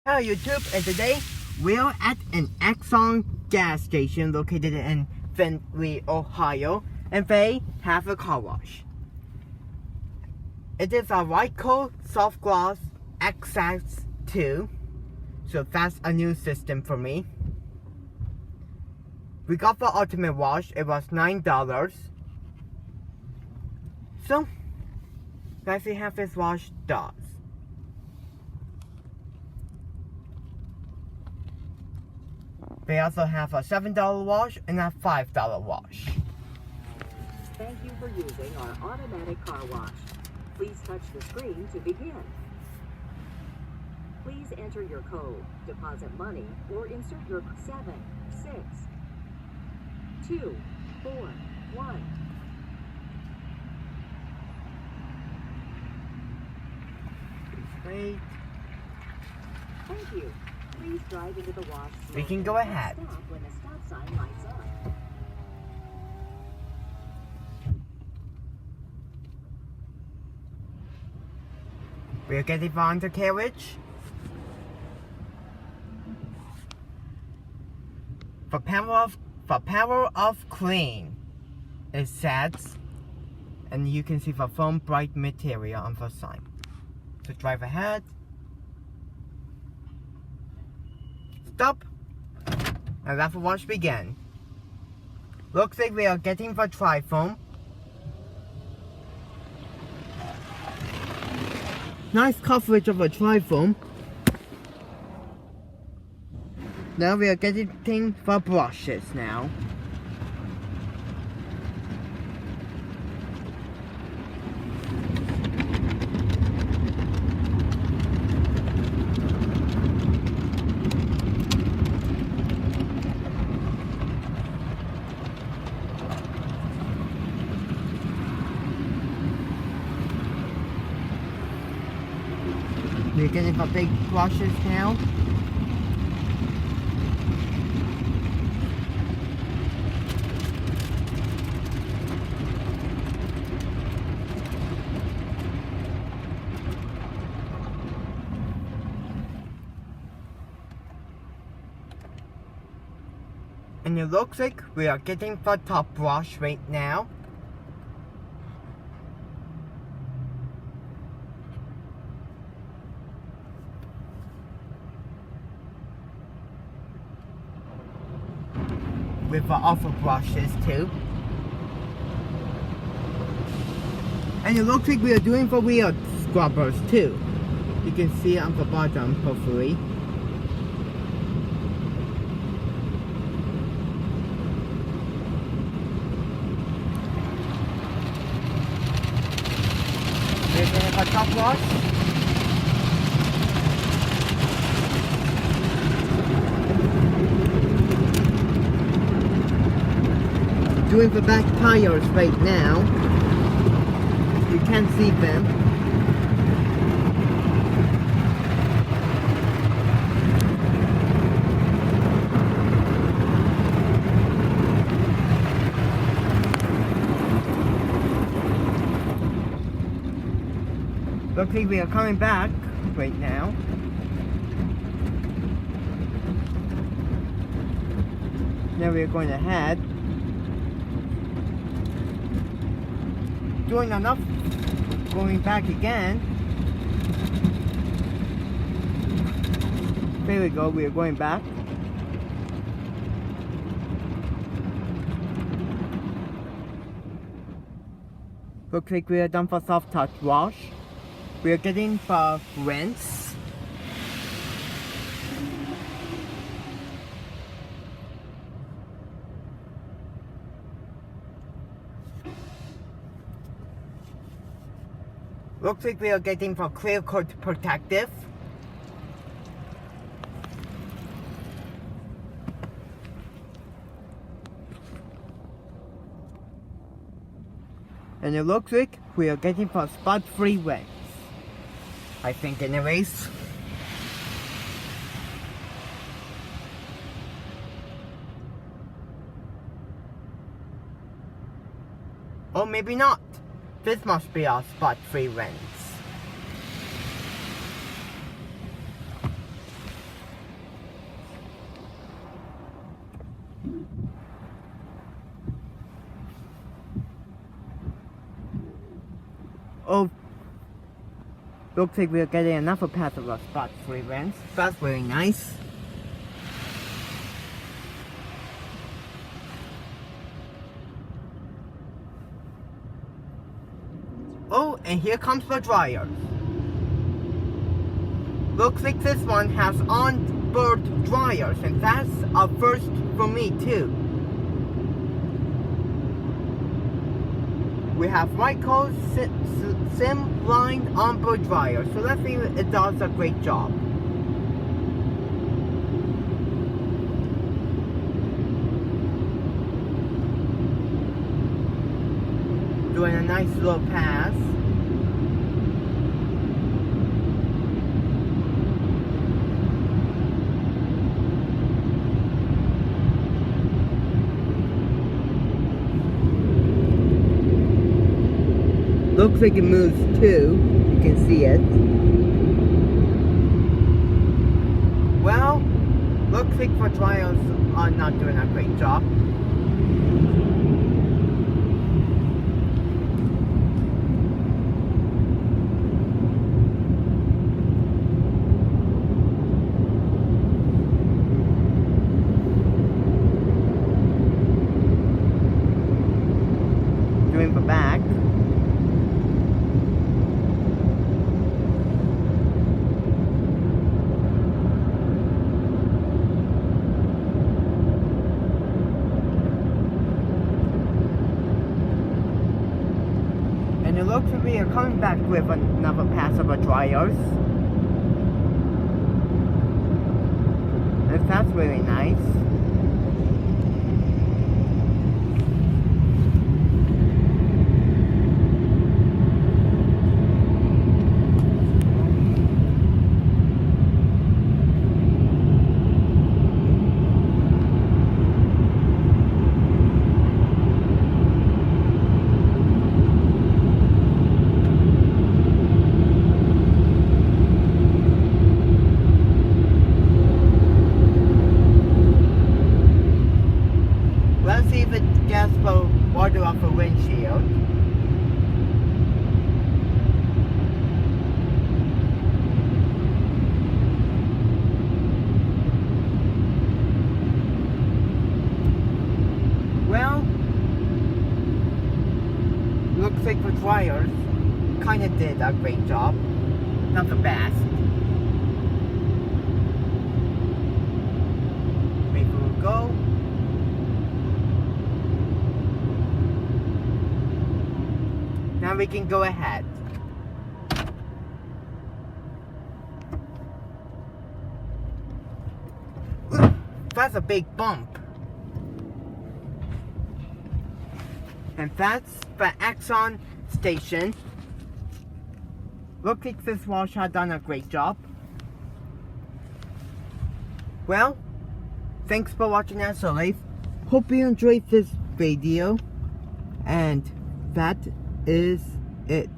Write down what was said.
Hello YouTube, and today we're at an Exxon gas station located in Findlay, Ohio, and they have a car wash. It is a Ryko Softgloss XS2, so that's a new system for me. We got the ultimate wash, it was $9. So, let's see how this wash does. They also have a $7 wash and a $5 wash. Thank you for using our automatic car wash. Please touch the screen to begin. Please enter your code, deposit money, or insert your 7, 6, 2, 4, 1. Wait. Thank you. Please drive into the wash. We can go ahead. Stop when the stop sign lights up. We're getting on the carriage. The power of clean is set, and you can see the foam bright material on the sign. So drive ahead. Stop. And let the wash begin. Looks like we are getting the tri-foam. Nice coverage of a tri-foam. Now we are getting the brushes now. We're getting the big brushes now. And it looks like we are getting the top brush right now. With the other brushes too. And it looks like we are doing the wheel scrubbers too. You can see it on the bottom, hopefully. We're doing the top wash. Doing the back tires right now. You can't see them. Looks like we are coming back right now. Now we are going ahead. Doing enough, going back again. There we go, we are going back. Looks like we are done for soft touch wash. We are getting the rinse. Looks like we are getting the clear coat protective. And it looks like we are getting the spot-free wings. I think anyways. Or maybe not. This must be our spot-free rinse. Oh, looks like we're getting another pass of spot fragrance. That's very nice. Oh, and here comes the dryer. Looks like this one has onboard dryers, and that's a first for me too. We have Ryko sim lined onboard dryer, so let's see if it does a great job. Doing a nice little pass. Looks like it moves too. You can see it. Well, looks like the dryers are not doing a great job. Doing the back. And it looks like we are coming back with another pass of dryers. And that's really nice. Let's see if it gets the water off the windshield. Well, looks like the dryers kind of did a great job. Not the best. Maybe we'll go. Now we can go ahead. That's a big bump. And that's the Exxon station. Looks like this wash had done a great job. Well, thanks for watching as always. Hope you enjoyed this video. And that is it.